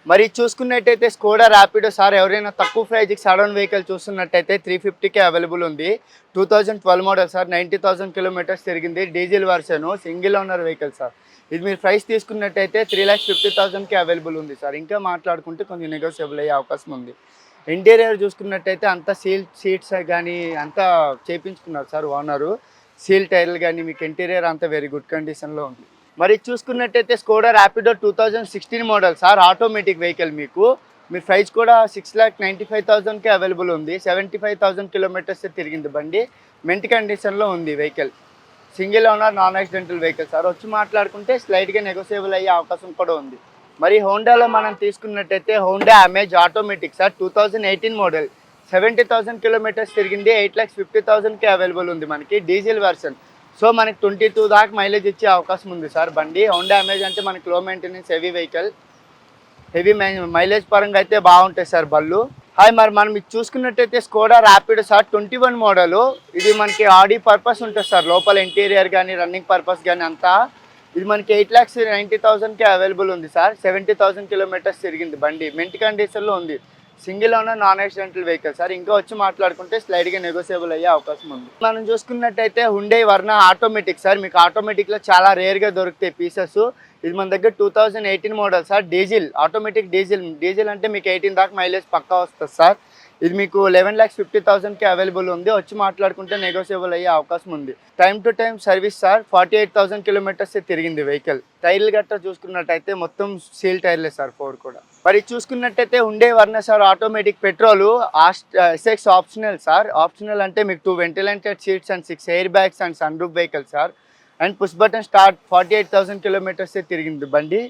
మరి చూసుకున్నట్టయితే Skoda Rapido sir ఎవరైనా తక్కువ ప్రైజ్కి సడన్ వెహికల్ చూస్తున్నట్టయితే 350కే అవైలబుల్ ఉంది. 2012 మోడల్ సార్, 90,000 కిలోమీటర్స్ తిరిగింది, diesel వర్షను, single owner vehicle sir. ఇది మీరు ప్రైస్ తీసుకున్నట్టయితే 3,50,000కి అవైలబుల్ ఉంది సార్. ఇంకా మాట్లాడుకుంటే కొంచెం నెగోషియబుల్ అయ్యే అవకాశం ఉంది. ఇంటీరియర్ చూసుకున్నట్టయితే అంతా సీట్స్ కానీ అంతా చేయించుకున్నారు సార్ ఓనరు. సీల్ టైర్లు కానీ మీకు ఇంటీరియర్ అంతా వెరీ గుడ్ కండిషన్లో ఉంది. మరి చూసుకున్నట్టయితే Skoda Rapido 2016 model sir, automatic vehicle మీకు. మీ ప్రైస్ కూడా 6,95,000కే అవైలబుల్ ఉంది. 75,000 కిలోమీటర్స్ తిరిగింది బండి. మెంట్ కండిషన్లో ఉంది vehicle. Single owner non accidental vehicle sir. వచ్చి మాట్లాడుకుంటే స్లైట్గా నెగోషియబుల్ అయ్యే అవకాశం కూడా ఉంది. మరి హోండాలో మనం తీసుకున్నట్టయితే Honda amaze automatic sir, 2018 model, 70,000 kilometres తిరిగింది, 8,50,000కే అవైలబుల్ ఉంది మనకి, డీజిల్ వెర్షన్. సో మనకి 22 దాకా మైలేజ్ ఇచ్చే అవకాశం ఉంది సార్ బండి. హోండా అమేజ్ అంటే మనకి లో maintenance heavy vehicle, heavy mileage పరంగా అయితే బాగుంటాయి సార్ బళ్ళు. హాయ్, మరి మనం ఇది చూసుకున్నట్టయితే స్కోడా ర్యాపిడో సార్ 21 మోడలు. ఇది మనకి ఆడి పర్పస్ ఉంటుంది సార్, లోపల ఇంటీరియర్ కానీ రన్నింగ్ పర్పస్ కానీ అంతా. ఇది మనకి 8,90,000కే అవైలబుల్ ఉంది సార్. 70,000 కిలోమీటర్స్ తిరిగింది బండి, మెంట్ కండిషన్లో ఉంది. Single owner non accidental vehicle sir. ఇంకా వచ్చి మాట్లాడుకుంటే స్లైడ్గా నెగోషియబుల్ అయ్యే అవకాశం ఉంది. మనం చూసుకున్నట్టయితే హుండై వర్నా ఆటోమేటిక్ సార్. మీకు ఆటోమేటిక్లో చాలా రేర్గా దొరుకుతాయి పీసెస్. ఇది మన దగ్గర 2018 model sir, diesel, automatic diesel అంటే మీకు 18 దాకా మైలేజ్ పక్కా వస్తుంది సార్. ఇది మీకు 11,50,000కి అవైలబుల్ ఉంది. వచ్చి మాట్లాడుకుంటే నెగోషియబుల్ అయ్యే అవకాశం ఉంది. Time to time service sir. 48,000 kilometres తిరిగింది వెహికల్. టైర్లు గట్రా చూసుకున్నట్టయితే మొత్తం సీల్ టైర్లే సార్ 4 కూడా. మరి చూసుకున్నట్టయితే Hyundai Verna sir automatic petrol, SX optional sir. Optional అంటే మీకు 2 ventilated seats and 6 air bags and sunroof vehicle sir. And push button start. 48,000 కిలోమీటర్సే తిరిగింది బండి.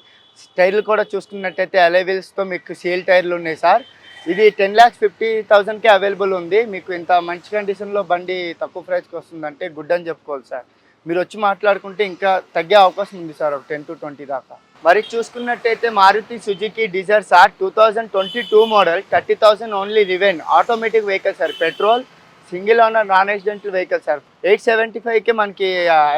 టైర్లు కూడా చూసుకున్నట్టయితే అలై వీల్స్తో మీకు సీల్ టైర్లు ఉన్నాయి సార్. ఇది 10,50,000కే అవైలబుల్ ఉంది. మీకు ఇంత మంచి కండిషన్లో బండి తక్కువ ప్రైస్కి వస్తుందంటే గుడ్ అని చెప్పుకోవాలి సార్. మీరు వచ్చి మాట్లాడుకుంటే ఇంకా తగ్గే అవకాశం ఉంది సార్, ఒక 10 to 20 దాకా. మరి చూసుకున్నట్టయితే Maruti Suzuki Dzire sir, 2022 model, 30,000 only driven, automatic vehicle sir, petrol, single owner non accidental vehicle sir. 875కే మనకి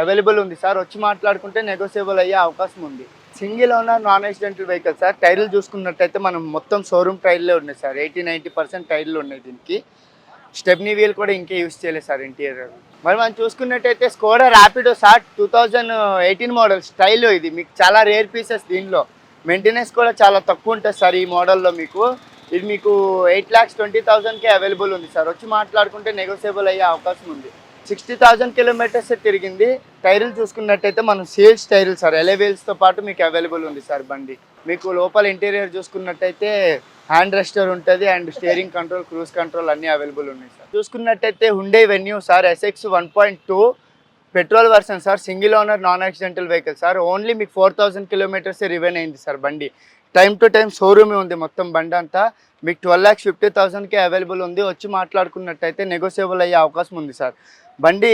అవైలబుల్ ఉంది సార్. వచ్చి మాట్లాడుకుంటే నెగోషియబుల్ అయ్యే అవకాశం ఉంది. Single owner non accidental vehicle sir. టైర్లు చూసుకున్నట్టయితే మనం మొత్తం షోరూమ్ టైర్లే ఉన్నాయి సార్. 80-90% టైర్లు ఉన్నాయి దీనికి. స్టెప్నీ వీల్ కూడా ఇంకా యూస్ చేయలేదు సార్ ఇంటీరియర్. మరి మనం చూసుకున్నట్టయితే Skoda Rapido sir, 2018 model, style. ఇది మీకు చాలా రేర్ పీసెస్. దీనిలో మెయింటెనెన్స్ కూడా చాలా తక్కువ ఉంటుంది సార్ ఈ మోడల్లో మీకు. ఇది మీకు 8,20,000కే అవైలబుల్ ఉంది సార్. వచ్చి మాట్లాడుకుంటే నెగోషియబుల్ అయ్యే అవకాశం ఉంది. 60,000 కిలోమీటర్స్ తిరిగింది. టైర్లు చూసుకున్నట్టయితే మనం సేల్స్ టైర్లు సార్, అలై వీల్స్తో పాటు మీకు అవైలబుల్ ఉంది సార్ బండి. మీకు లోపల ఇంటీరియర్ చూసుకున్నట్టయితే హ్యాండ్ రెస్టర్ ఉంటుంది and steering control, cruise control అన్నీ అవైలబుల్ ఉన్నాయి సార్. చూసుకున్నట్టయితే Hyundai venue sir, SX 1.2 petrol version sir, single owner non accidental vehicle sir. Only మీకు 4,000 కిలోమీటర్స్ రివెన్ అయింది సార్ బండి. టైం టు టైం షోరూమే ఉంది మొత్తం బండి అంతా. మీకు 12,50,000కే అవైలబుల్ ఉంది. వచ్చి మాట్లాడుకున్నట్టయితే నెగోషియబుల్ అయ్యే అవకాశం ఉంది సార్. బండి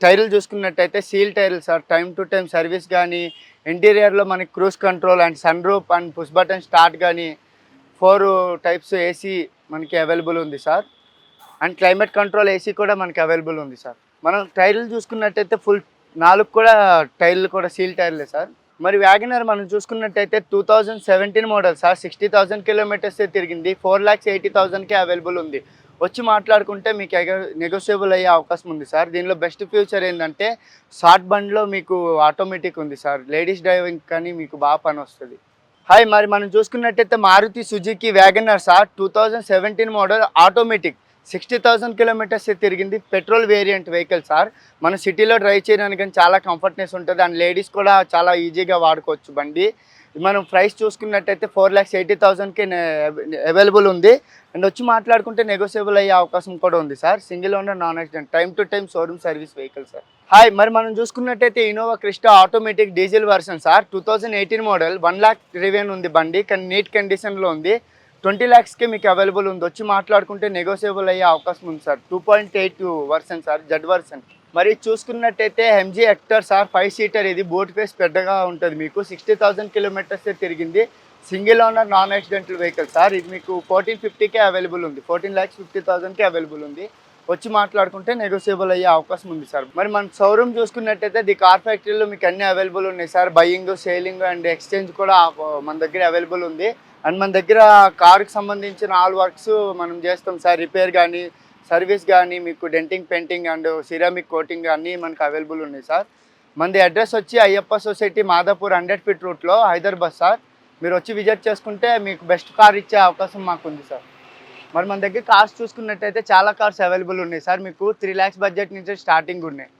టైర్లు చూసుకున్నట్టయితే సీల్ టైర్లు సార్. టైం టు టైం సర్వీస్ కానీ, ఇంటీరియర్లో మనకి cruise control and sunroof and push button start కానీ, 4 టైప్స్ ఏసీ మనకి అవైలబుల్ ఉంది సార్. అండ్ క్లైమేట్ కంట్రోల్ ఏసీ కూడా మనకి అవైలబుల్ ఉంది సార్. మనం టైర్లు చూసుకున్నట్టయితే ఫుల్ 4 కూడా టైర్లు కూడా సీల్ టైర్లే సార్. మరి వ్యాగనర్ మనం చూసుకున్నట్టయితే 2017 మోడల్ సార్, 60,000 కిలోమీటర్సే తిరిగింది, 4,80,000కే అవైలబుల్ ఉంది. వచ్చి మాట్లాడుకుంటే మీకు నెగోషియబుల్ అయ్యే అవకాశం ఉంది సార్. దీనిలో బెస్ట్ ఫ్యూచర్ ఏంటంటే షార్ట్ బండ్లో మీకు ఆటోమేటిక్ ఉంది సార్. లేడీస్ డ్రైవింగ్ కానీ మీకు బాగా పని వస్తుంది. హాయ్, మరి మనం చూసుకున్నట్టయితే Maruti Suzuki WagonR sir, 2017 model, automatic, 60,000 kilometres తిరిగింది, పెట్రోల్ వేరియంట్ వెహికల్ సార్. మన సిటీలో డ్రైవ్ చేయడానికి కానీ చాలా కంఫర్ట్నెస్ ఉంటుంది అండ్ లేడీస్ కూడా చాలా ఈజీగా వాడుకోవచ్చు బండి. మనం ప్రైస్ చూసుకున్నట్టయితే 4,80,000కే అవైలబుల్ ఉంది. అండ్ వచ్చి మాట్లాడుకుంటే నెగోషియబుల్ అయ్యే అవకాశం కూడా ఉంది sir. Single owner non accident, time to time showroom service vehicle sir. Hi, మరి మనం చూసుకున్నట్టయితే Innova Crysta automatic diesel version sir, 2018 model, 1 lakh రివెన్ ఉంది బండి, కానీ నీట్ కండిషన్లో ఉంది. 20 lakhsకే మీకు అవైలబుల్ ఉంది. వచ్చి మాట్లాడుకుంటే నెగోషియబుల్ అయ్యే అవకాశం ఉంది sir. 2.8 version sir, Z version. మరి చూసుకున్నట్టయితే ఎంజీ హెక్టర్ సార్, 5 సీటర్. ఇది బోట్ ఫేస్ పెద్దగా ఉంటుంది మీకు. 60,000 కిలోమీటర్సే తిరిగింది, single owner non accidental vehicle sir. ఇది మీకు 1450కే అవైలబుల్ ఉంది, 14,50,000కే అవైలబుల్ ఉంది. వచ్చి మాట్లాడుకుంటే నెగోషియబుల్ అయ్యే అవకాశం ఉంది సార్. మరి మన షోరూమ్ చూసుకున్నట్టయితే ది కార్ ఫ్యాక్టరీలో మీకు అన్ని అవైలబుల్ ఉన్నాయి sir. Buying, selling and exchange కూడా మన దగ్గర అవైలబుల్ ఉంది. అండ్ మన దగ్గర కార్కి సంబంధించిన ఆల్ వర్క్స్ మనం చేస్తాం సార్. రిపేర్ కానీ, సర్వీస్ కానీ, మీకు denting, painting and ceramic coating అన్నీ మనకు అవైలబుల్ ఉన్నాయి సార్. మనది అడ్రస్ వచ్చి అయ్యప్ప సొసైటీ, మాదాపూర్ 100 ఫీట్ రూట్లో హైదరాబాద్ సార్. మీరు వచ్చి విజిట్ చేసుకుంటే మీకు బెస్ట్ కార్ ఇచ్చే అవకాశం మాకుంది సార్. మరి మన దగ్గర కార్స్ చూసుకున్నట్టయితే చాలా కార్స్ అవైలబుల్ ఉన్నాయి సార్. మీకు 3 lakhs బడ్జెట్ నుంచి స్టార్టింగ్ ఉన్నాయి.